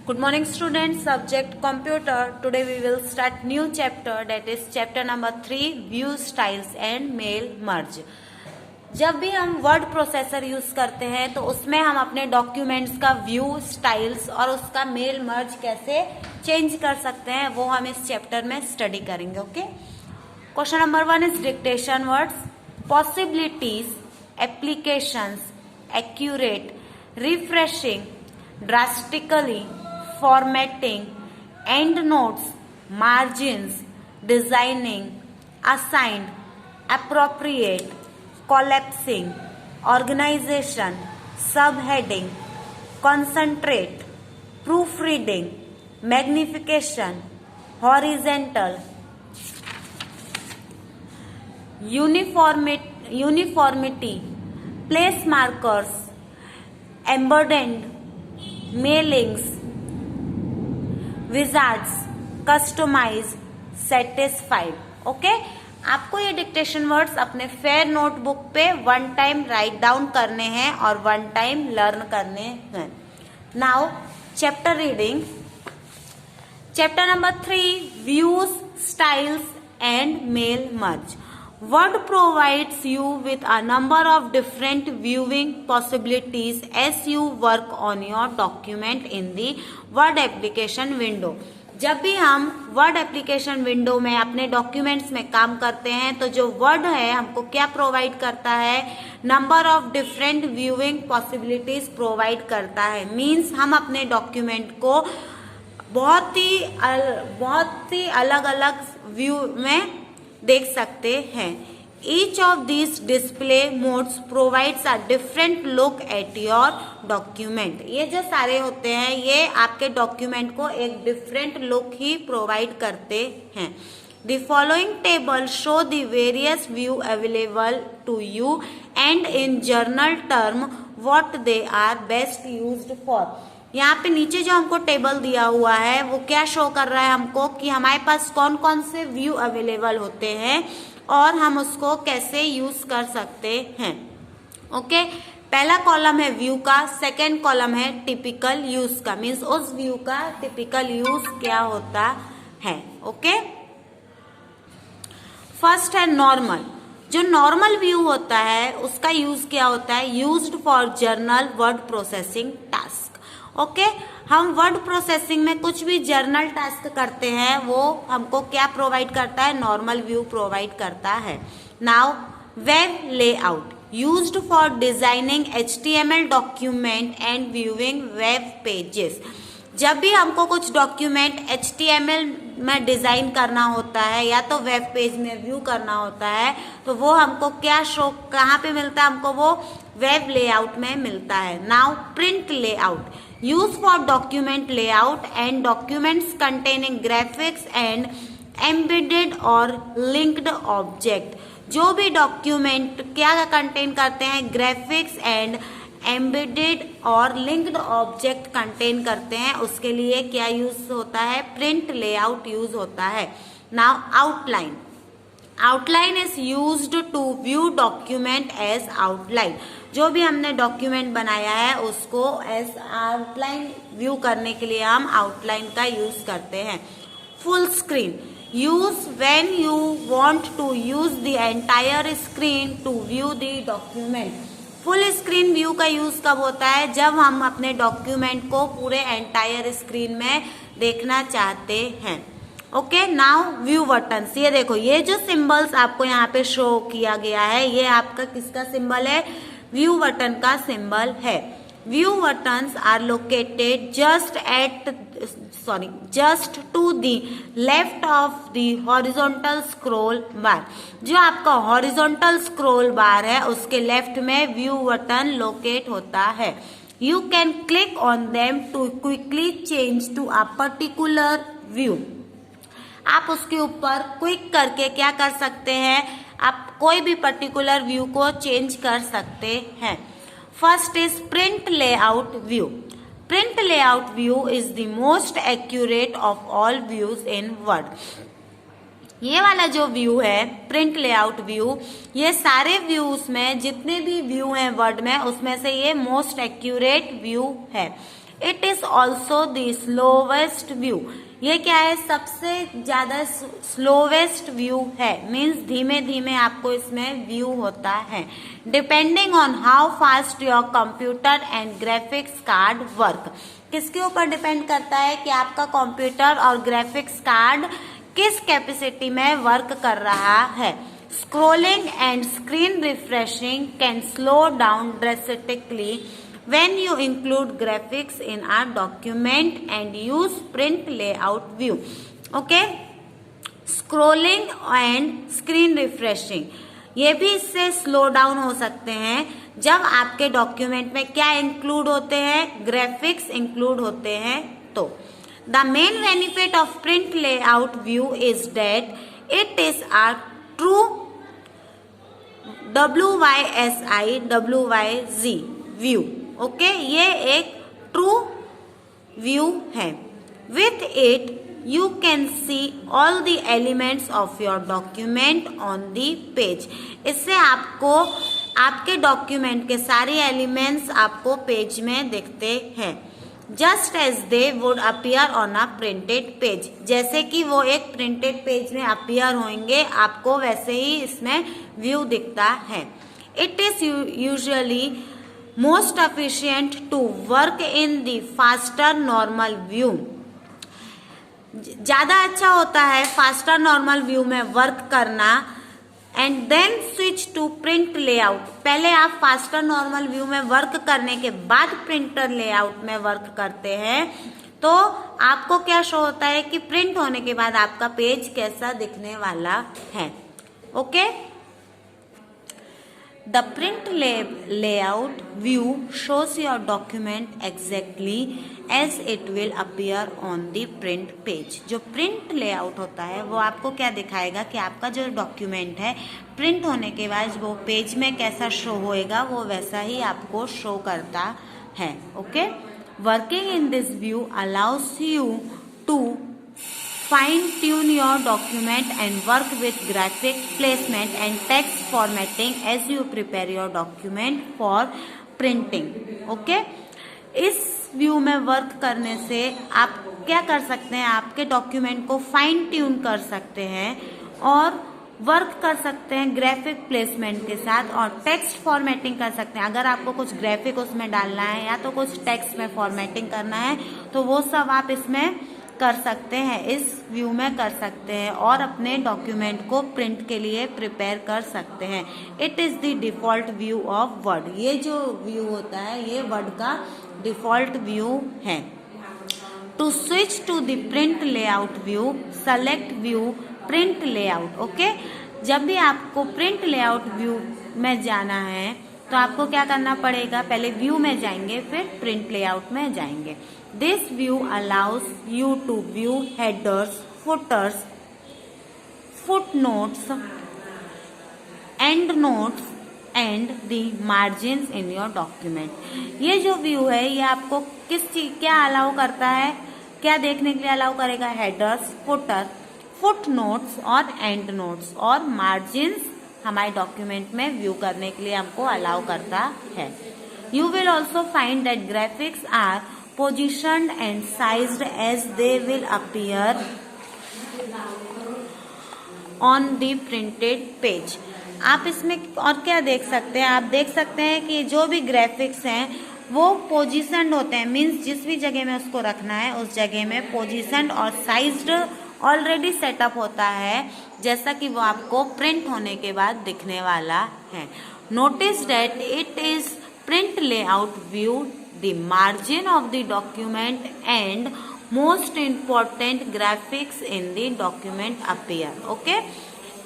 Good morning students, subject computer. Today we will start new chapter, that is chapter number 3, view styles and mail merge. जब भी हम word processor use करते हैं तो उसमें हम अपने डॉक्यूमेंट्स का व्यू, स्टाइल्स और उसका मेल मर्ज कैसे चेंज कर सकते हैं वो हम इस चैप्टर में स्टडी करेंगे. Okay, question number 1 is dictation words. Possibilities, applications, accurate, refreshing, drastically, formatting, endnotes, margins, designing, assigned, appropriate, collapsing, organization, subheading, concentrate, proofreading, magnification, horizontal, uniformity, place markers, embedded, mailings, wizards, customize, satisfied. Okay, आपको ये dictation words अपने fair notebook पे 1 time write down करने हैं और 1 time learn करने हैं. Now chapter reading. Chapter number 3, views, styles and mail merge. Word provides you with a number of different viewing possibilities as you work on your document in the Word application window. जब भी हम word application window में अपने documents में काम करते हैं तो जो वर्ड है हमको क्या प्रोवाइड करता है, number of different viewing possibilities provide करता है. मीन्स हम अपने डॉक्यूमेंट को बहुत ही अलग अलग व्यू में देख सकते हैं. Each of this display modes provides a different look at your document. ये जो सारे होते हैं ये आपके डॉक्यूमेंट को एक डिफरेंट लुक ही प्रोवाइड करते हैं. The following table show the various view available to you and in general term what they are best used for. यहाँ पे नीचे जो हमको टेबल दिया हुआ है वो क्या शो कर रहा है हमको कि हमारे पास कौन कौन से व्यू अवेलेबल होते हैं और हम उसको कैसे यूज कर सकते हैं. ओके, पहला कॉलम है व्यू का, सेकेंड कॉलम है टिपिकल यूज का. मीन्स उस व्यू का टिपिकल यूज क्या होता है. ओके, फर्स्ट है नॉर्मल. जो नॉर्मल व्यू होता है उसका यूज क्या होता है, used for journal word processing task. Okay, हम वर्ड प्रोसेसिंग में कुछ भी जर्नल टास्क करते हैं वो हमको क्या प्रोवाइड करता है, नॉर्मल व्यू प्रोवाइड करता है. Now web layout, used for designing HTML document and viewing web pages. जब भी हमको कुछ डॉक्यूमेंट HTML में डिजाइन करना होता है या तो वेब पेज में व्यू करना होता है तो वो हमको क्या शो कहाँ पे मिलता है, हमको वो वेब लेआउट में मिलता है. Now print layout, used for document layout and documents containing graphics and embedded or linked object. जो भी डॉक्यूमेंट क्या कंटेन करते हैं, ग्राफिक्स एंड एम्बेडेड और लिंक्ड ऑब्जेक्ट कंटेन करते हैं, उसके लिए क्या यूज होता है, प्रिंट लेआउट यूज होता है. Now outline. Outline is used to view document as outline. जो भी हमने डॉक्यूमेंट बनाया है उसको एज आउटलाइन व्यू करने के लिए हम आउटलाइन का यूज करते हैं. Full screen, use when you want to use the entire screen to view the document. Full screen view का यूज कब होता है, जब हम अपने डॉक्यूमेंट को पूरे एंटायर स्क्रीन में देखना चाहते हैं. Okay, now view buttons. ये देखो, ये जो सिंबल्स आपको यहाँ पे शो किया गया है ये आपका किसका सिंबल है, व्यू बटन का सिंबल है. View buttons are located just to the left of the horizontal scroll bar. जो आपका हॉरिजॉन्टल स्क्रॉल बार है उसके लेफ्ट में व्यू बटन लोकेट होता है. You can click on them to quickly change to a particular view. आप उसके ऊपर क्विक करके क्या कर सकते हैं, आप कोई भी पर्टिकुलर व्यू को चेंज कर सकते हैं. First is print layout view. Print layout view is the most accurate of all views in word. ये वाला जो व्यू है प्रिंट लेआउट व्यू, ये सारे व्यूज में जितने भी व्यू हैं वर्ड में उसमें से ये मोस्ट एक्यूरेट व्यू है. It is also the slowest view. ये क्या है, सबसे ज्यादा स्लोवेस्ट व्यू है, मीन्स धीमे धीमे आपको इसमें व्यू होता है। Depending on how fast your computer and graphics card work. किसके ऊपर डिपेंड करता है कि आपका कंप्यूटर और ग्राफिक्स कार्ड किस कैपेसिटी में वर्क कर रहा है। Scrolling and screen refreshing can slow down drastically when you include graphics in a document and use print layout view. Okay, scrolling and screen refreshing, ये भी इससे स्लो डाउन हो सकते हैं जब आपके डॉक्यूमेंट में क्या इंक्लूड होते हैं, ग्राफिक्स इंक्लूड होते हैं। तो the main benefit of print layout view is that it is a true WYSI view. Okay, ये एक ट्रू व्यू है। With it you can see all the elements of your document on the page. इससे आपको आपके document के सारे elements आपको page में दिखते हैं, just as they would appear on a printed page. जैसे कि वो एक प्रिंटेड पेज में अपीयर होंगे, आपको वैसे ही इसमें व्यू दिखता है। It is usually most efficient to work in the faster normal view। ज्यादा अच्छा होता है फास्टर नॉर्मल व्यू में वर्क करना। And then switch to print layout. पहले आप फास्टर नॉर्मल व्यू में वर्क करने के बाद प्रिंटर लेआउट में वर्क करते हैं, तो आपको क्या शो होता है कि प्रिंट होने के बाद आपका पेज कैसा दिखने वाला है। Okay, The print layout view shows your document exactly as it will appear on the print page। जो print layout होता है वो आपको क्या दिखाएगा कि आपका जो डॉक्यूमेंट है प्रिंट होने के बाद वो पेज में कैसा शो होएगा, वो वैसा ही आपको शो करता है। Okay, working in this view allows you to fine tune your document and work with graphic placement and text formatting as you prepare your document for printing। okay? इस view में work करने से आप क्या कर सकते हैं, आपके डॉक्यूमेंट को फाइन ट्यून कर सकते हैं और वर्क कर सकते हैं ग्राफिक प्लेसमेंट के साथ, और टेक्स्ट फॉर्मेटिंग कर सकते हैं। अगर आपको कुछ ग्राफिक उसमें डालना है या तो कुछ टेक्स्ट में फॉर्मेटिंग करना है तो वो सब आप इसमें कर सकते हैं, इस व्यू में कर सकते हैं और अपने डॉक्यूमेंट को प्रिंट के लिए प्रिपेयर कर सकते हैं। It is the default view of Word. ये जो व्यू होता है ये वर्ड का डिफॉल्ट व्यू है। To switch to the print layout view select view print layout. Okay, जब भी आपको प्रिंट लेआउट व्यू में जाना है तो आपको क्या करना पड़ेगा, पहले व्यू में जाएंगे फिर प्रिंट लेआउट में जाएंगे। This view allows you to view headers, footers, footnotes, endnotes and the margins in your document। ये जो व्यू है ये आपको किस चीज क्या अलाउ करता है, क्या देखने के लिए अलाउ करेगा, हेडर्स, फुटर, फुटनोट्स और एंड नोट्स और मार्जिन्स हमारे डॉक्यूमेंट में व्यू करने के लिए हमको अलाउ करता है। You will also find that graphics are positioned and sized as they will appear on the printed page। आप इसमें और क्या देख सकते हैं, आप देख सकते हैं कि जो भी ग्राफिक्स हैं वो पोजीशनड होते हैं, मीन्स जिस भी जगह में उसको रखना है उस जगह में पोजीशनड और साइज्ड ऑलरेडी सेटअप होता है, जैसा कि वो आपको प्रिंट होने के बाद दिखने वाला है। Notice that it is print layout view the margin of the document and most important graphics in the document appear। okay?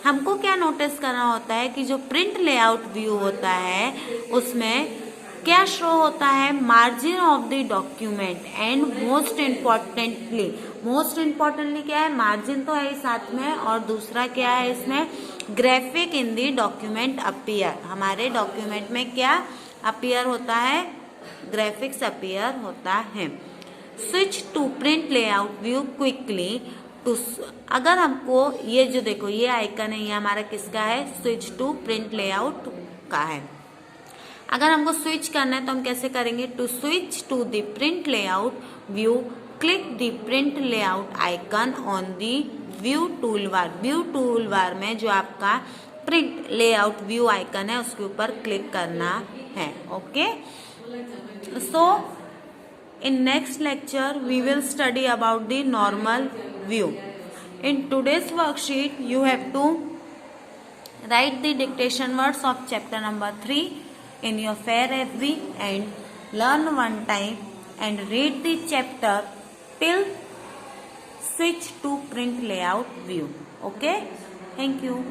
हमको क्या नोटिस करना होता है कि जो प्रिंट लेआउट व्यू होता है उसमें क्या शो होता है, margin of the document and most importantly क्या है, मार्जिन तो है साथ में, और दूसरा क्या है इसमें, graphic in the document appear. हमारे डॉक्यूमेंट में क्या अपीयर होता है, ग्राफिक्स अपीयर होता है। Switch to print layout view quickly to. अगर हमको ये जो देखो ये आइकन है ये हमारा किसका है, स्विच टू प्रिंट लेआउट का है। अगर हमको स्विच करना है तो हम कैसे करेंगे? To switch to the print layout view, click the print layout icon on the view toolbar. View toolbar में जो आपका प्रिंट लेआउट व्यू आइकन है उसके ऊपर क्लिक करना है। Okay, so in next lecture we will study about the normal view. In today's worksheet you have to write the dictation words of chapter number 3 in your fair FB and learn one time and read the chapter till switch to print layout view. Okay, thank you.